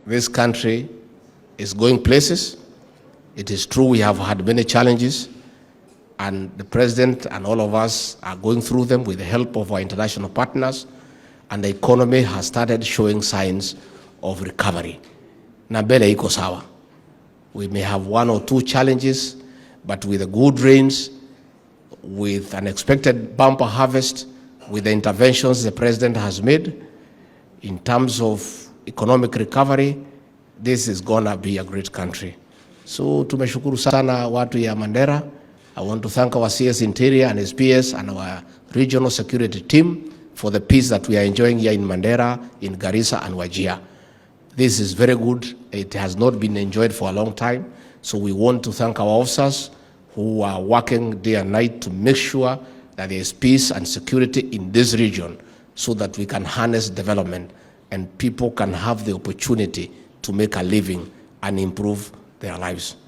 This country is going places. It is true we have had many challenges, and the president and all of us are going through them with the help of our international partners, and the economy has started showing signs of recovery. Na mbele iko sawa. We may have one or two challenges, but with the good rains, with an expected bumper harvest, with the interventions the president has made in terms of economic recovery, this is gonna be a great country. So tumeshukuru sana watu ya Mandera. I want to thank our CS Interior and SPS and our regional security team for the peace that we are enjoying here in Mandera, in Garissa and Wajir. This is very good. It has not been enjoyed for a long time. So we want to thank our officers who are working day and night to make sure that there is peace and security in this region so that we can harness development and people can have the opportunity to make a living and improve their lives.